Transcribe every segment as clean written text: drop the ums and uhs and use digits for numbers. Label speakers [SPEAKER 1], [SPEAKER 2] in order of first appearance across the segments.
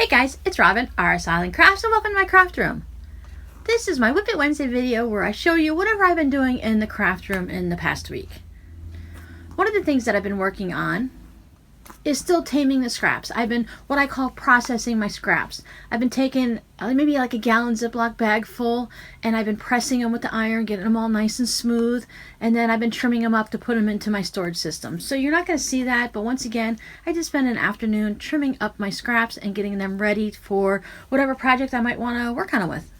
[SPEAKER 1] Hey guys, it's Robin, RsIslandCrafts, and welcome to my craft room. This is my WiP It Wednesday video where I show you whatever I've been doing in the craft room in the past week. One of the things that I've been working on is still taming the scraps. I've been what I call processing my scraps. I've been taking maybe like a gallon Ziploc bag full, and I've been pressing them with the iron, getting them all nice and smooth, and then I've been trimming them up to put them into my storage system. So you're not going to see that, but once again, I just spent an afternoon trimming up my scraps and getting them ready for whatever project I might want to work on it with.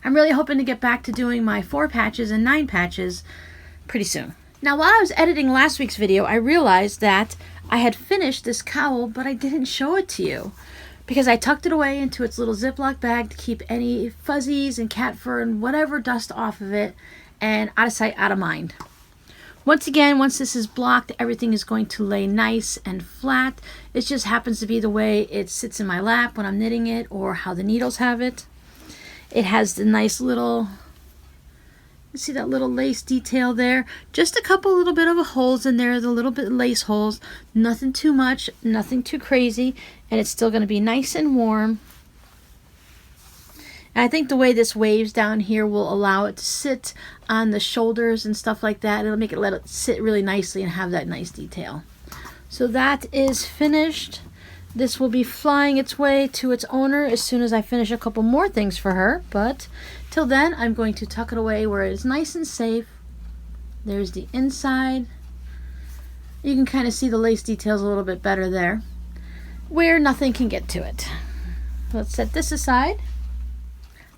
[SPEAKER 1] I'm really hoping to get back to doing my 4 patches and 9 patches pretty soon. Now, while I was editing last week's video, I realized that I had finished this cowl, but I didn't show it to you because I tucked it away into its little Ziploc bag to keep any fuzzies and cat fur and whatever dust off of it, and out of sight, out of mind. Once again, once this is blocked, everything is going to lay nice and flat. It just happens to be the way it sits in my lap when I'm knitting it, or how the needles have it. It has the nice little, you see that little lace detail there? Just a couple little bit of holes in there, the little bit lace holes. Nothing too much, nothing too crazy, and it's still going to be nice and warm. And I think the way this waves down here will allow it to sit on the shoulders and stuff like that. It'll make it let it sit really nicely and have that nice detail. So that is finished. This will be flying its way to its owner as soon as I finish a couple more things for her. But till then, I'm going to tuck it away where it is nice and safe. There's the inside. You can kind of see the lace details a little bit better there, where nothing can get to it. Let's set this aside.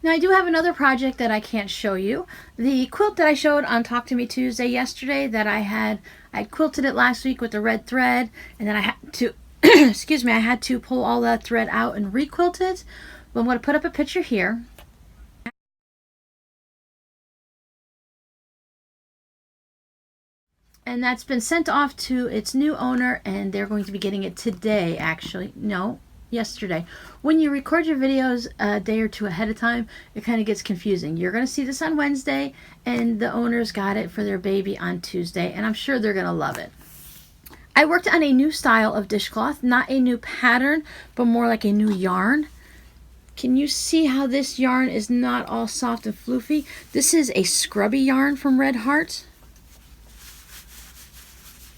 [SPEAKER 1] Now, I do have another project that I can't show you. The quilt that I showed on Talk to Me Tuesday yesterday that I quilted it last week with the red thread, and then I had to excuse me, I had to pull all that thread out and requilt it. But I'm going to put up a picture here. And that's been sent off to its new owner, and they're going to be getting it today, actually. No, yesterday. When you record your videos a day or two ahead of time, it kind of gets confusing. You're going to see this on Wednesday, and the owners got it for their baby on Tuesday, and I'm sure they're going to love it. I worked on a new style of dishcloth, not a new pattern, but more like a new yarn. Can you see how this yarn is not all soft and floofy? This is a scrubby yarn from Red Heart.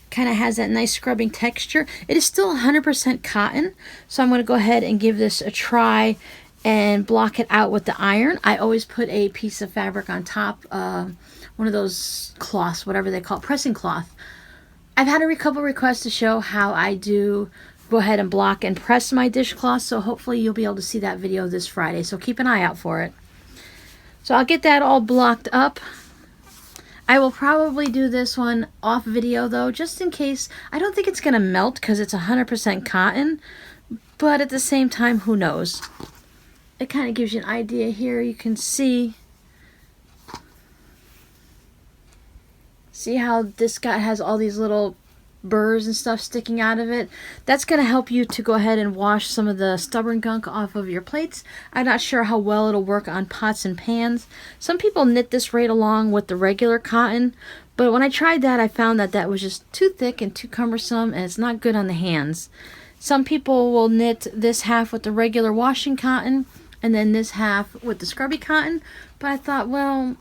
[SPEAKER 1] Kind of has that nice scrubbing texture. It is still 100% cotton, so I'm going to go ahead and give this a try and block it out with the iron. I always put a piece of fabric on top, one of those cloths, whatever they call it, pressing cloth. I've had a couple requests to show how I do go ahead and block and press my dishcloth, so hopefully you'll be able to see that video this Friday, so keep an eye out for it. So I'll get that all blocked up. I will probably do this one off video though, just in case. I don't think it's going to melt because it's 100% cotton, but at the same time, who knows. It kind of gives you an idea here. You can see how this guy has all these little burrs and stuff sticking out of it? That's going to help you to go ahead and wash some of the stubborn gunk off of your plates. I'm not sure how well it'll work on pots and pans. Some people knit this right along with the regular cotton, but when I tried that, I found that that was just too thick and too cumbersome, and it's not good on the hands. Some people will knit this half with the regular washing cotton and then this half with the scrubby cotton, but I thought, well,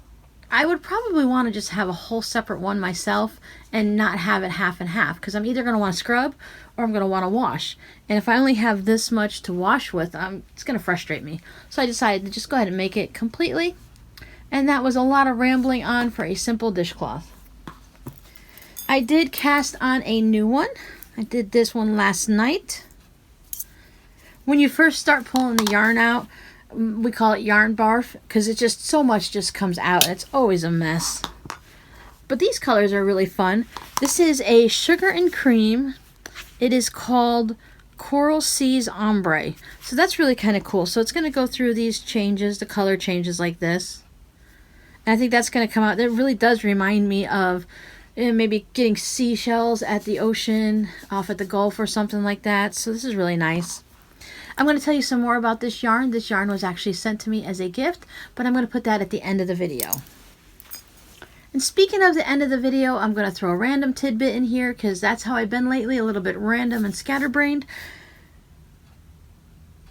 [SPEAKER 1] I would probably want to just have a whole separate one myself and not have it half and half, because I'm either going to want to scrub or I'm going to want to wash. And if I only have this much to wash with, it's going to frustrate me. So I decided to just go ahead and make it completely. And that was a lot of rambling on for a simple dishcloth. I did cast on a new one. I did this one last night. When you first start pulling the yarn out, we call it yarn barf because it just so much just comes out. It's always a mess. But these colors are really fun. This is a sugar and cream. It is called Coral Seas Ombre. So that's really kind of cool. So it's going to go through these changes, the color changes like this. And I think that's going to come out. That really does remind me of maybe getting seashells at the ocean, off at the Gulf or something like that. So this is really nice. I'm going to tell you some more about this yarn. This yarn was actually sent to me as a gift, but I'm going to put that at the end of the video. And speaking of the end of the video, I'm going to throw a random tidbit in here because that's how I've been lately, a little bit random and scatterbrained.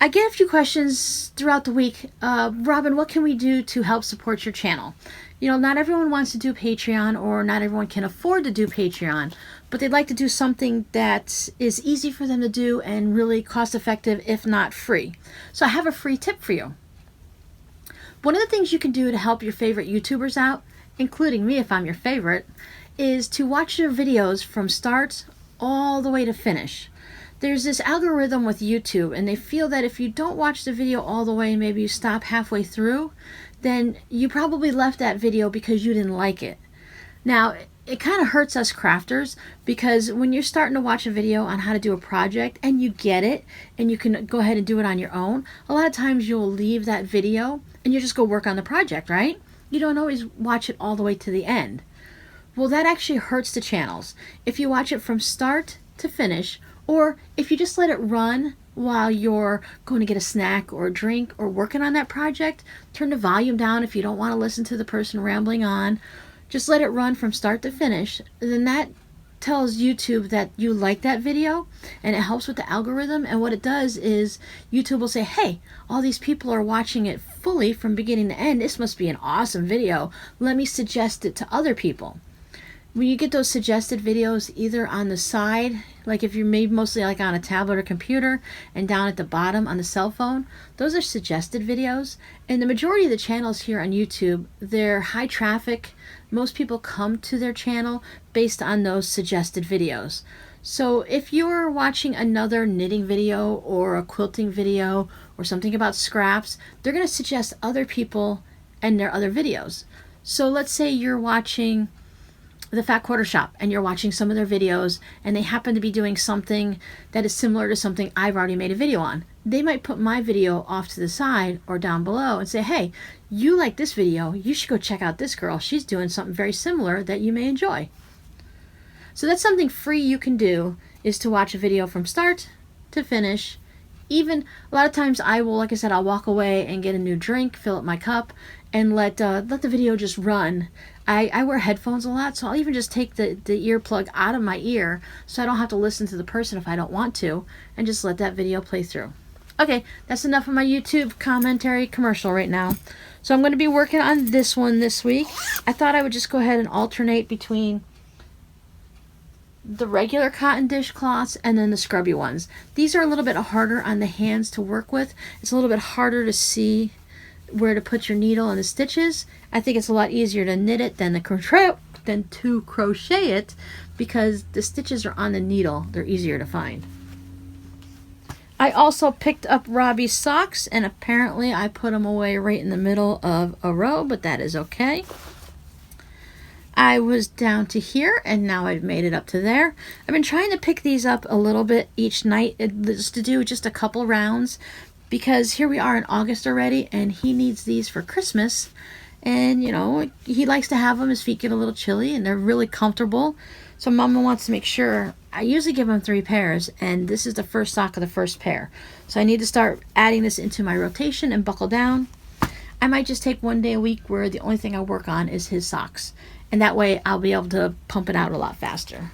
[SPEAKER 1] I get a few questions throughout the week. Robin, what can we do to help support your channel? You know, not everyone wants to do Patreon, or not everyone can afford to do Patreon, but they'd like to do something that is easy for them to do and really cost effective, if not free. So I have a free tip for you. One of the things you can do to help your favorite YouTubers out, including me if I'm your favorite, is to watch your videos from start all the way to finish. There's this algorithm with YouTube, and they feel that if you don't watch the video all the way, maybe you stop halfway through, then you probably left that video because you didn't like it. Now, it kind of hurts us crafters, because when you're starting to watch a video on how to do a project and you get it and you can go ahead and do it on your own, a lot of times you'll leave that video and you just go work on the project, right? You don't always watch it all the way to the end. Well, that actually hurts the channels. If you watch it from start to finish, or if you just let it run while you're going to get a snack or a drink or working on that project, turn the volume down if you don't want to listen to the person rambling on. Just let it run from start to finish. Then that tells YouTube that you like that video, and it helps with the algorithm. And what it does is YouTube will say, hey, all these people are watching it fully from beginning to end. This must be an awesome video. Let me suggest it to other people. When you get those suggested videos either on the side, like if you're made mostly like on a tablet or computer, and down at the bottom on the cell phone, those are suggested videos. And the majority of the channels here on YouTube, they're high traffic. Most people come to their channel based on those suggested videos. So if you're watching another knitting video or a quilting video or something about scraps, they're going to suggest other people and their other videos. So let's say you're watching the Fat Quarter Shop and you're watching some of their videos, and they happen to be doing something that is similar to something I've already made a video on. They might put my video off to the side or down below and say, hey, you like this video, you should go check out this girl. She's doing something very similar that you may enjoy. So that's something free you can do, is to watch a video from start to finish. Even a lot of times I will, like I said, I'll walk away and get a new drink, fill up my cup, and let the video just run. I wear headphones a lot, so I'll even just take the earplug out of my ear so I don't have to listen to the person if I don't want to, and just let that video play through. Okay, that's enough of my YouTube commentary commercial right now. So I'm going to be working on this one this week. I thought I would just go ahead and alternate between the regular cotton dishcloths and then the scrubby ones. These are a little bit harder on the hands to work with. It's a little bit harder to see where to put your needle and the stitches. I think it's a lot easier to knit it than to crochet it, because the stitches are on the needle. They're easier to find. I also picked up Robbie's socks, and apparently I put them away right in the middle of a row, but that is okay. I was down to here, and now I've made it up to there. I've been trying to pick these up a little bit each night, just to do just a couple rounds, because here we are in August already, and he needs these for Christmas. And, you know, he likes to have them. His feet get a little chilly, and they're really comfortable. So Mama wants to make sure. I usually give him 3 pairs, and this is the first sock of the first pair. So I need to start adding this into my rotation and buckle down. I might just take one day a week where the only thing I work on is his socks. And that way I'll be able to pump it out a lot faster.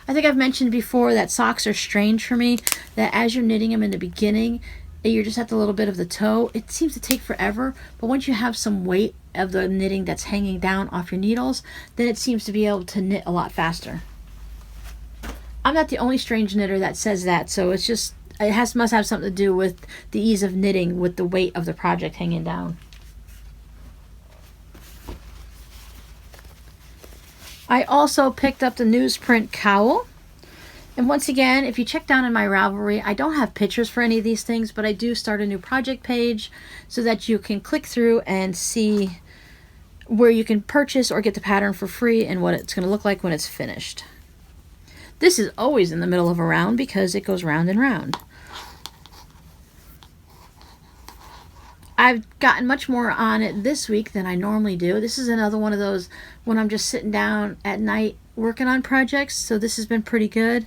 [SPEAKER 1] I think I've mentioned before that socks are strange for me, that as you're knitting them in the beginning, you're just at the little bit of the toe. It seems to take forever, but once you have some weight of the knitting that's hanging down off your needles, then it seems to be able to knit a lot faster. I'm not the only strange knitter that says that, so it's just, must have something to do with the ease of knitting with the weight of the project hanging down. I also picked up the newsprint cowl. And once again, if you check down in my Ravelry, I don't have pictures for any of these things, but I do start a new project page so that you can click through and see where you can purchase or get the pattern for free and what it's going to look like when it's finished. This is always in the middle of a round because it goes round and round. I've gotten much more on it this week than I normally do. This is another one of those when I'm just sitting down at night working on projects, so this has been pretty good.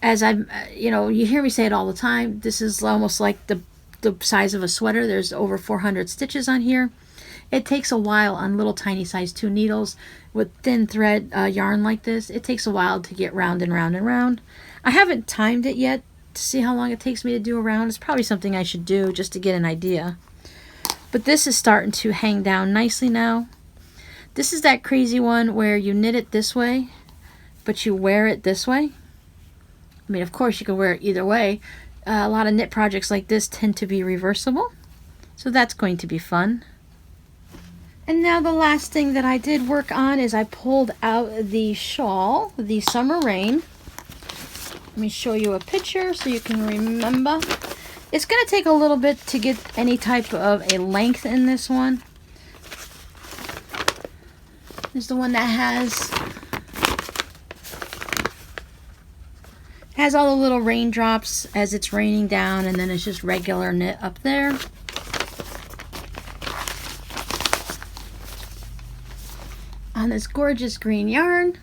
[SPEAKER 1] As I'm, you hear me say it all the time, this is almost like the size of a sweater. There's over 400 stitches on here, It takes a while on little tiny size 2 needles with thin thread yarn like this. It takes a while to get round and round and round. I haven't timed it yet to see how long it takes me to do a round. It's probably something I should do just to get an idea. But this is starting to hang down nicely now. This is that crazy one where you knit it this way, but you wear it this way. I mean, of course, you can wear it either way. A lot of knit projects like this tend to be reversible, so that's going to be fun. And now the last thing that I did work on is I pulled out the shawl, the Summer Rain. Let me show you a picture so you can remember. It's going to take a little bit to get any type of a length in this one. This is the one that has all the little raindrops as it's raining down, and then it's just regular knit up there. On this gorgeous green yarn.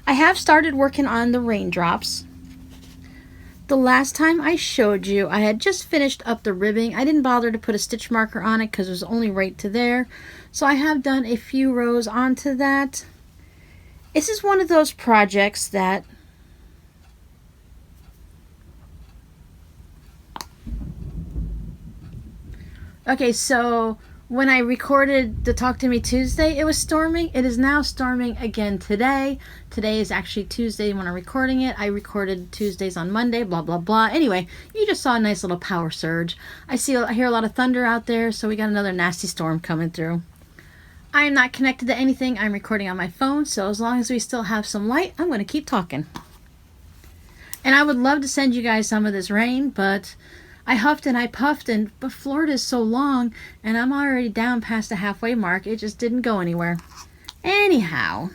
[SPEAKER 1] I have started working on the raindrops. The last time I showed you, I had just finished up the ribbing. I didn't bother to put a stitch marker on it because it was only right to there. So I have done a few rows onto that. This is one of those projects that okay, so when I recorded the Talk to Me Tuesday, it was storming. It is now storming again today. Today is actually Tuesday when I'm recording it. I recorded Tuesdays on Monday, blah, blah, blah. Anyway, you just saw a nice little power surge. I hear a lot of thunder out there, so we got another nasty storm coming through. I am not connected to anything. I'm recording on my phone, so as long as we still have some light, I'm going to keep talking. And I would love to send you guys some of this rain, but I huffed and I puffed, but Florida is so long, and I'm already down past the halfway mark. It just didn't go anywhere. Anyhow,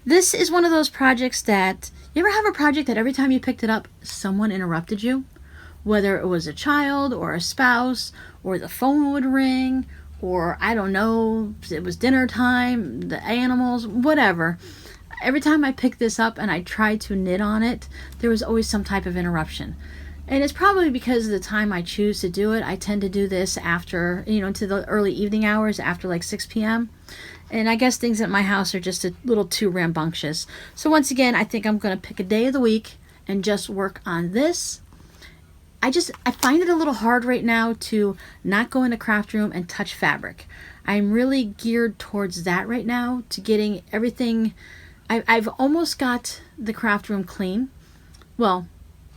[SPEAKER 1] this is one of those projects that, you ever have a project that every time you picked it up, someone interrupted you? Whether it was a child or a spouse, or the phone would ring, or I don't know, it was dinner time, the animals, whatever. Every time I picked this up and I tried to knit on it, there was always some type of interruption. And it's probably because of the time I choose to do it. I tend to do this after, into the early evening hours, after like 6 p.m. And I guess things at my house are just a little too rambunctious. So once again, I think I'm going to pick a day of the week and just work on this. I find it a little hard right now to not go in the craft room and touch fabric. I'm really geared towards that right now, to getting everything. I've almost got the craft room clean. Well,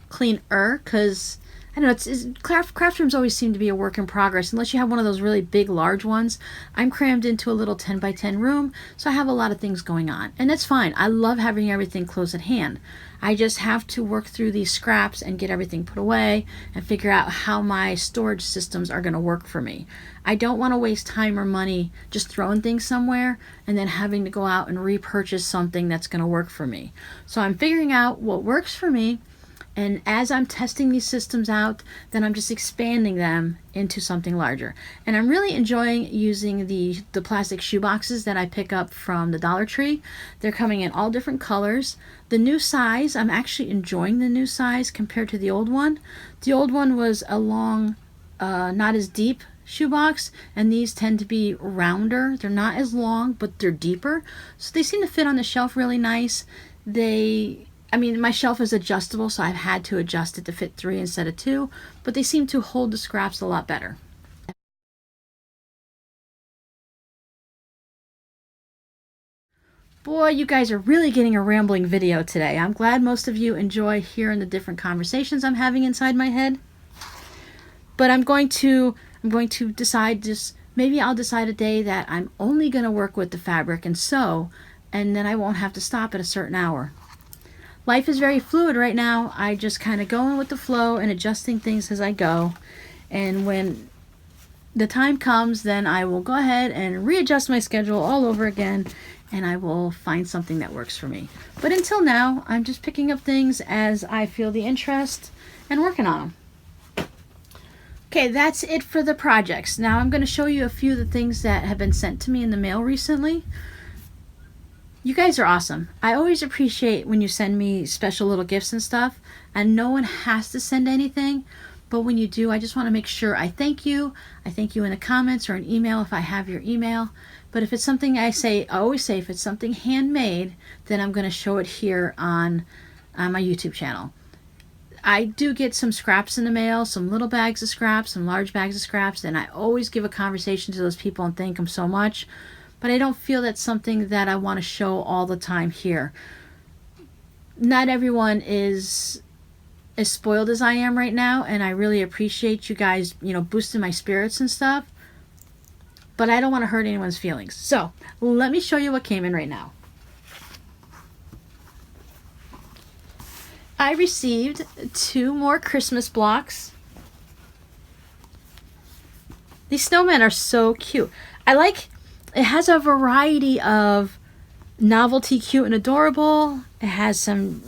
[SPEAKER 1] cleaner, because I don't know, craft rooms always seem to be a work in progress unless you have one of those really big large ones. I'm crammed into a little 10 by 10 room, so I have a lot of things going on, and that's fine. I love having everything close at hand. I just have to work through these scraps and get everything put away and figure out how my storage systems are going to work for me. I don't want to waste time or money just throwing things somewhere and then having to go out and repurchase something that's going to work for me. So I'm figuring out what works for me. And as I'm testing these systems out, then I'm just expanding them into something larger. And I'm really enjoying using the plastic shoe boxes that I pick up from the Dollar Tree. They're coming in all different colors. The new size, I'm actually enjoying the new size compared to the old one. The old one was a long, not as deep shoebox, and these tend to be rounder. They're not as long, but they're deeper. So they seem to fit on the shelf really nice. My shelf is adjustable, so I've had to adjust it to fit 3 instead of 2, but they seem to hold the scraps a lot better. Boy, you guys are really getting a rambling video today. I'm glad most of you enjoy hearing the different conversations I'm having inside my head. But I'm going to decide, maybe I'll decide a day that I'm only going to work with the fabric and sew, and then I won't have to stop at a certain hour. Life is very fluid right now. I just kind of going with the flow and adjusting things as I go. And when the time comes, then I will go ahead and readjust my schedule all over again, and I will find something that works for me. But until now, I'm just picking up things as I feel the interest and working on them. Okay, that's it for the projects. Now I'm going to show you a few of the things that have been sent to me in the mail recently. You guys are awesome. I always appreciate when you send me special little gifts and stuff, and no one has to send anything, But when you do, I just want to make sure I thank you. I thank you in the comments or an email if I have your email. But if it's something I always say, if it's something handmade, then I'm going to show it here on my YouTube channel. I do get some scraps in the mail, some little bags of scraps, some large bags of scraps, and I always give a conversation to those people and thank them so much. But I don't feel that's something that I want to show all the time here. Not everyone is as spoiled as I am right now, and I really appreciate you guys, boosting my spirits and stuff. But I don't want to hurt anyone's feelings. So, let me show you what came in right now. I received 2 more Christmas blocks. These snowmen are so cute. It has a variety of novelty, cute, and adorable. It has some,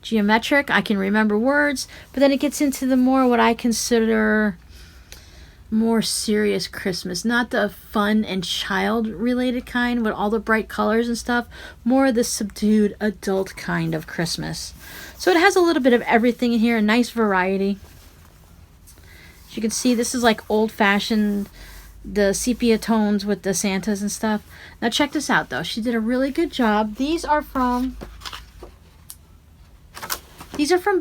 [SPEAKER 1] geometric. I can remember words. But then it gets into the more what I consider more serious Christmas, not the fun and child related kind with all the bright colors and stuff, more the subdued adult kind of Christmas. So it has a little bit of everything in here, a nice variety. As you can see, this is like old-fashioned, the sepia tones with the Santas and stuff. Now check this out though, she did a really good job. These are from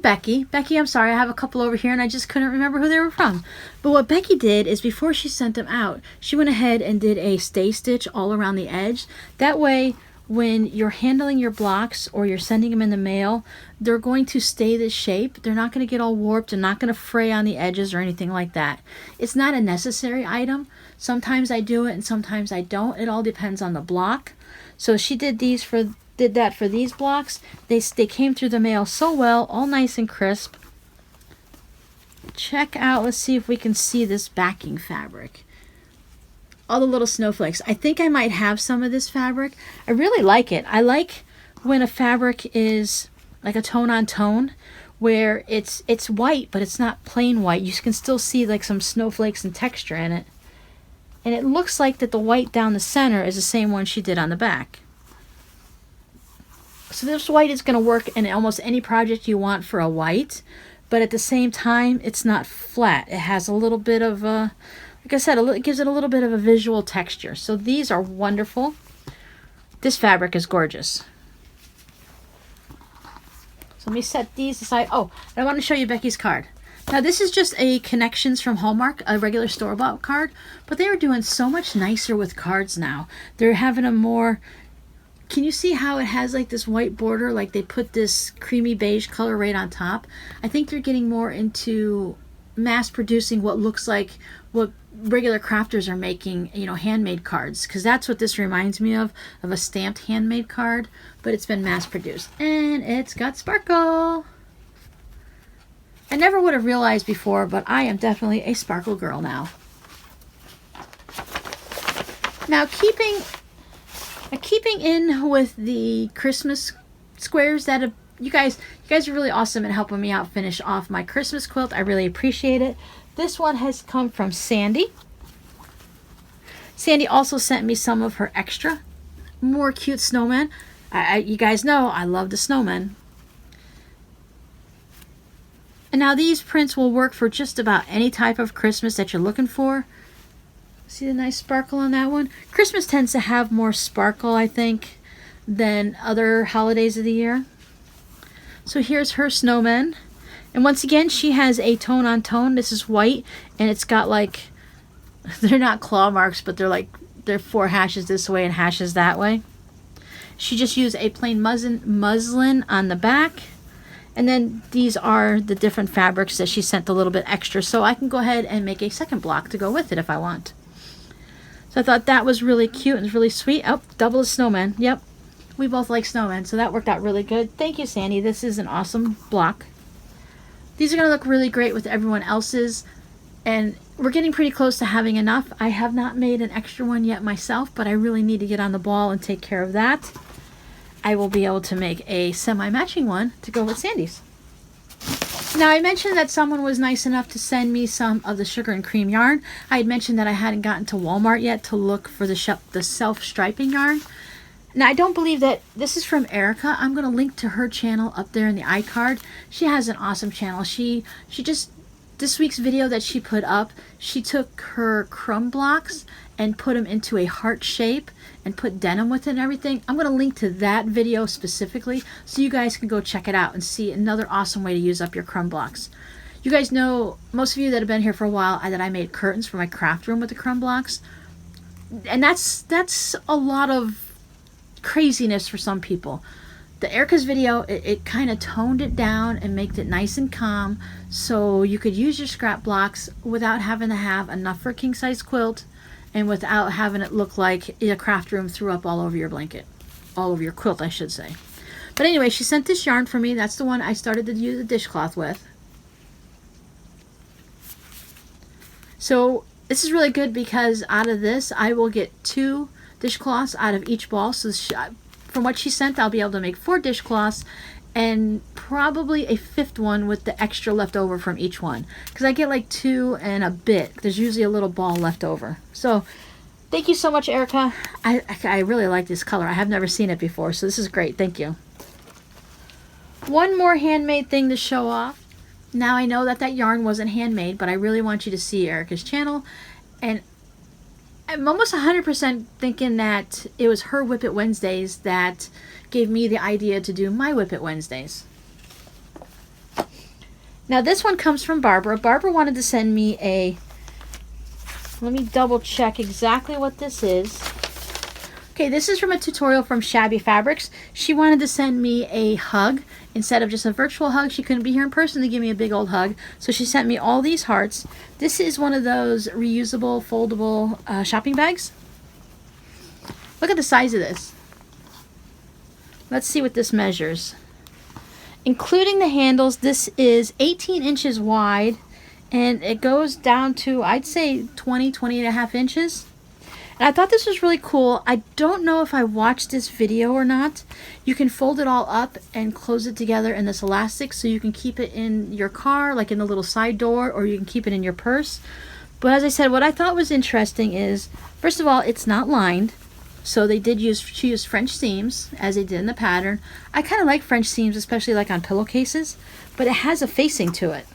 [SPEAKER 1] Becky. Becky, I'm sorry, I have a couple over here and I just couldn't remember who they were from. But what Becky did is before she sent them out, she went ahead and did a stay stitch all around the edge. That way, when you're handling your blocks or you're sending them in the mail, they're going to stay this shape. They're not going to get all warped and not going to fray on the edges or anything like that. It's not a necessary item. Sometimes I do it and sometimes I don't. It all depends on the block. So she did that for these blocks. They came through the mail so well, all nice and crisp. Check out, let's see if we can see this backing fabric. All the little snowflakes. I think I might have some of this fabric. I really like it. I like when a fabric is like a tone on tone, where it's white, but it's not plain white. You can still see like some snowflakes and texture in it. And it looks like that the white down the center is the same one she did on the back. So this white is going to work in almost any project you want for a white, but at the same time, it's not flat. It has a little bit of a, like I said, it gives it a little bit of a visual texture. So these are wonderful. This fabric is gorgeous. So let me set these aside. Oh, I want to show you Becky's card. Now this is just a Connections from Hallmark, a regular store-bought card, but they are doing so much nicer with cards now. They're having a more, can you see how it has like this white border, like they put this creamy beige color right on top? I think they're getting more into mass producing what looks like what regular crafters are making, handmade cards, because that's what this reminds me of a stamped handmade card, but it's been mass produced. And it's got sparkle. I never would have realized before, but I am definitely a sparkle girl now. Now keeping in with the Christmas squares that you guys are really awesome at helping me out finish off my Christmas quilt. I really appreciate it. This one has come from Sandy. Sandy also sent me some of her extra, more cute snowmen. You guys know I love the snowmen. And now these prints will work for just about any type of Christmas that you're looking for. See the nice sparkle on that one? Christmas tends to have more sparkle, I think, than other holidays of the year. So here's her snowmen. And once again, she has a tone on tone. This is white, and it's got like, they're not claw marks, but they're 4 hashes this way and hashes that way. She just used a plain muslin on the back. And then these are the different fabrics that she sent a little bit extra, so I can go ahead and make a second block to go with it if I want. So I thought that was really cute and really sweet. Oh, double a snowman. Yep, we both like snowmen, so that worked out really good. Thank you, Sandy. This is an awesome block. These are going to look really great with everyone else's, and we're getting pretty close to having enough. I have not made an extra one yet myself, but I really need to get on the ball and take care of that. I will be able to make a semi-matching one to go with Sandy's. Now, I mentioned that someone was nice enough to send me some of the sugar and cream yarn. I had mentioned that I hadn't gotten to Walmart yet to look for the self-striping yarn. Now, I don't believe that this is from Erica. I'm going to link to her channel up there in the iCard. She has an awesome channel. She just, this week's video that she put up, she took her crumb blocks and put them into a heart shape and put denim with it and everything. I'm going to link to that video specifically so you guys can go check it out and see another awesome way to use up your crumb blocks. You guys know, most of you that have been here for a while, that I made curtains for my craft room with the crumb blocks. And that's a lot of craziness for some people. The Erica's video, it kind of toned it down and made it nice and calm so you could use your scrap blocks without having to have enough for a king size quilt and without having it look like a craft room threw up all over your blanket, all over your quilt, I should say. But anyway, she sent this yarn for me. That's the one I started to use the dishcloth with. So this is really good because out of this I will get 2 dishcloths out of each ball. So from what she sent, I'll be able to make 4 dishcloths and probably a 5th one with the extra left over from each one, because I get like 2 and a bit. There's usually a little ball left over. So thank you so much, Erica. I really like this color. I have never seen it before, so this is great. Thank you. One more handmade thing to show off. Now I know that that yarn wasn't handmade, but I really want you to see Erica's channel, and I'm almost 100% thinking that it was her WiP It Wednesdays that gave me the idea to do my WiP It Wednesdays. Now this one comes from Barbara. Barbara wanted to send me a, let me double check exactly what this is. Okay, this is from a tutorial from Shabby Fabrics. She wanted to send me a hug. Instead of just a virtual hug, she couldn't be here in person to give me a big old hug. So she sent me all these hearts. This is one of those reusable, foldable shopping bags. Look at the size of this. Let's see what this measures. Including the handles, this is 18 inches wide. And it goes down to, I'd say, 20 and a half inches. And I thought this was really cool. I don't know if I watched this video or not. You can fold it all up and close it together in this elastic so you can keep it in your car, like in the little side door, or you can keep it in your purse. But as I said, what I thought was interesting is, first of all, it's not lined. So she used French seams, as they did in the pattern. I kind of like French seams, especially like on pillowcases, but it has a facing to it.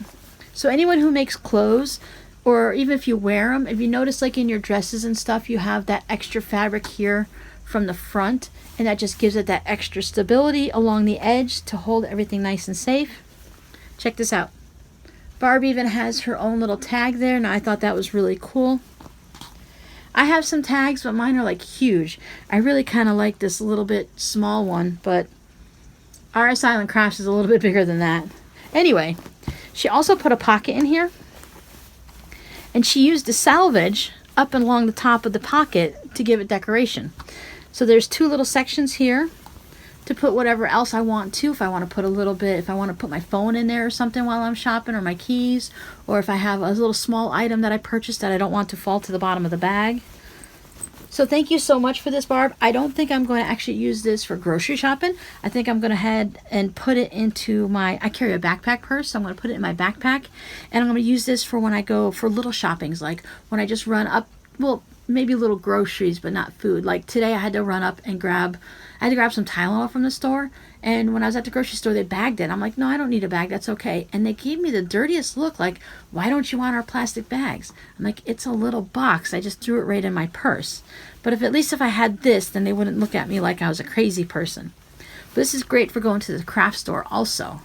[SPEAKER 1] So anyone who makes clothes, or even if you wear them, if you notice like in your dresses and stuff, you have that extra fabric here from the front, and that just gives it that extra stability along the edge to hold everything nice and safe. Check this out. Barb even has her own little tag there, and I thought that was really cool. I have some tags, but mine are like huge. I really kind of like this little bit small one, but RsIslandCrafts is a little bit bigger than that. Anyway, she also put a pocket in here. And she used the salvage up and along the top of the pocket to give it decoration. So there's 2 little sections here to put whatever else I want to. If I want to put a little bit, if I want to put my phone in there or something while I'm shopping, or my keys, or if I have a little small item that I purchased that I don't want to fall to the bottom of the bag. So thank you so much for this, Barb. I don't think I'm going to actually use this for grocery shopping. I think I'm going to head and put it into my, I carry a backpack purse, so I'm going to put it in my backpack. And I'm going to use this for when I go for little shoppings, like when I just run up, well, maybe little groceries, but not food. Like today I had to run up and grab some Tylenol from the store. And when I was at the grocery store, they bagged it. I'm like, no, I don't need a bag. That's okay. And they gave me the dirtiest look, like, why don't you want our plastic bags? I'm like, it's a little box. I just threw it right in my purse. But at least if I had this, then they wouldn't look at me like I was a crazy person. But this is great for going to the craft store also.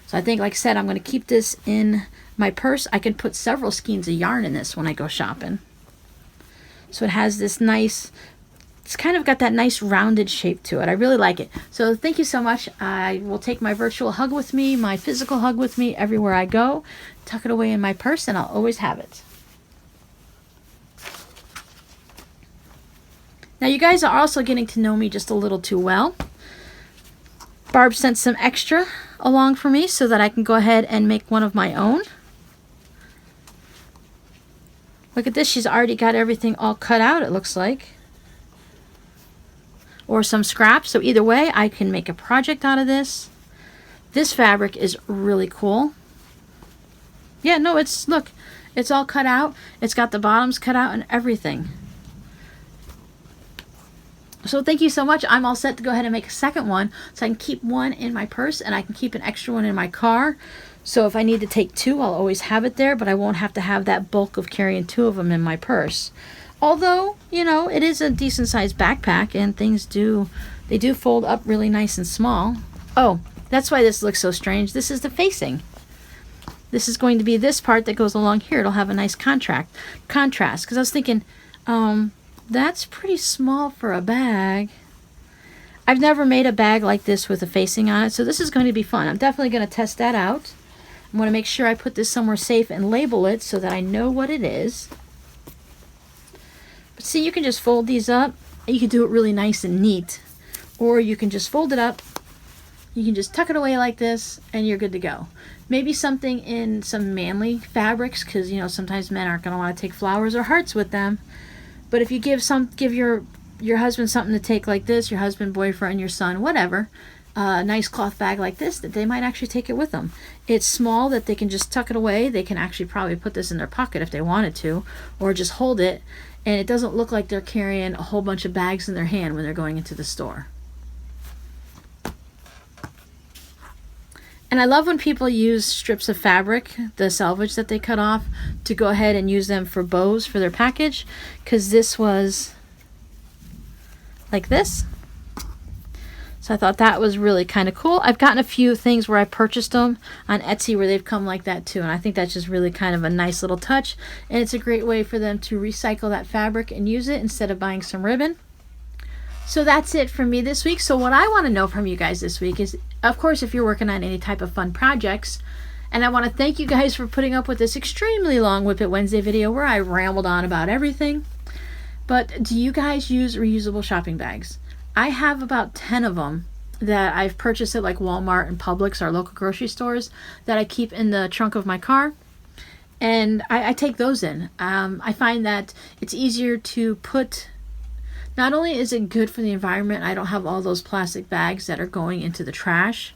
[SPEAKER 1] So I think, like I said, I'm going to keep this in my purse. I can put several skeins of yarn in this when I go shopping. So it has this nice, it's kind of got that nice rounded shape to it. I really like it. So thank you so much. I will take my virtual hug with me, my physical hug with me everywhere I go, tuck it away in my purse, and I'll always have it. Now you guys are also getting to know me just a little too well. Barb sent some extra along for me so that I can go ahead and make one of my own. Look at this, she's already got everything all cut out, it looks like. Or some scraps, so either way, I can make a project out of this. This fabric is really cool. Yeah, no, look, it's all cut out. It's got the bottoms cut out and everything. So thank you so much. I'm all set to go ahead and make a second one, so I can keep one in my purse and I can keep an extra one in my car. So if I need to take two, I'll always have it there, but I won't have to have that bulk of carrying two of them in my purse. Although, you know, it is a decent sized backpack and they do fold up really nice and small. Oh, that's why this looks so strange. This is the facing. This is going to be this part that goes along here. It'll have a nice contrast. Because I was thinking, that's pretty small for a bag. I've never made a bag like this with a facing on it, so this is going to be fun. I'm definitely going to test that out. I'm going to make sure I put this somewhere safe and label it so that I know what it is. But see, you can just fold these up. You can do it really nice and neat. Or you can just fold it up. You can just tuck it away like this, and you're good to go. Maybe something in some manly fabrics, because, you know, sometimes men aren't going to want to take flowers or hearts with them. But if you give your husband something to take like this, your husband, boyfriend, your son, whatever, a nice cloth bag like this, that they might actually take it with them. It's small that they can just tuck it away. They can actually probably put this in their pocket if they wanted to, or just hold it, and it doesn't look like they're carrying a whole bunch of bags in their hand when they're going into the store. And I love when people use strips of fabric, the selvage that they cut off, to go ahead and use them for bows for their package, because this was like this. So I thought that was really kind of cool. I've gotten a few things where I purchased them on Etsy where they've come like that too, and I think that's just really kind of a nice little touch, and it's a great way for them to recycle that fabric and use it instead of buying some ribbon. So that's it from me this week. So what I want to know from you guys this week is, of course, if you're working on any type of fun projects, and I want to thank you guys for putting up with this extremely long WiP It Wednesday video where I rambled on about everything. But do you guys use reusable shopping bags? I have about 10 of them that I've purchased at like Walmart and Publix, our local grocery stores, that I keep in the trunk of my car. And I take those in. I find that it's easier to put. Not only is it good for the environment, I don't have all those plastic bags that are going into the trash.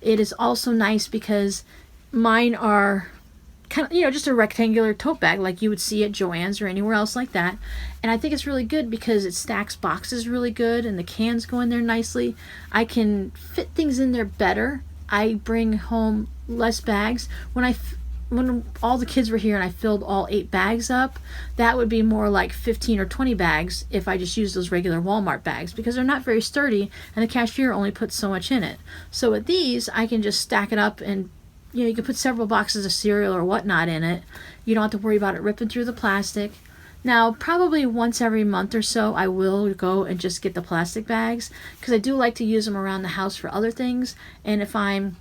[SPEAKER 1] It is also nice because mine are kind of, you know, just a rectangular tote bag like you would see at Joann's or anywhere else like that. And I think it's really good because it stacks boxes really good and the cans go in there nicely. I can fit things in there better. I bring home less bags. When all the kids were here and I filled all 8 bags up, that would be more like 15 or 20 bags if I just used those regular Walmart bags, because they're not very sturdy and the cashier only puts so much in it. So with these, I can just stack it up, and you know, you can put several boxes of cereal or whatnot in it. You don't have to worry about it ripping through the plastic. Now, probably once every month or so, I will go and just get the plastic bags, because I do like to use them around the house for other things. And if I'm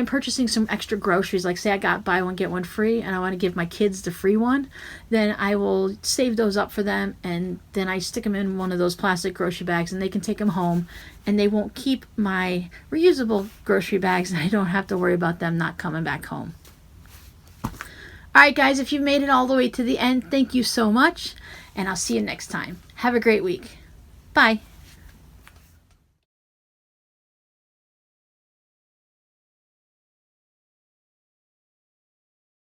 [SPEAKER 1] purchasing some extra groceries, like say I got buy one get one free and I want to give my kids the free one, then I will save those up for them, and then I stick them in one of those plastic grocery bags and they can take them home, and they won't keep my reusable grocery bags, and I don't have to worry about them not coming back home. Alright guys, if you've made it all the way to the end, thank you so much, and I'll see you next time. Have a great week. Bye.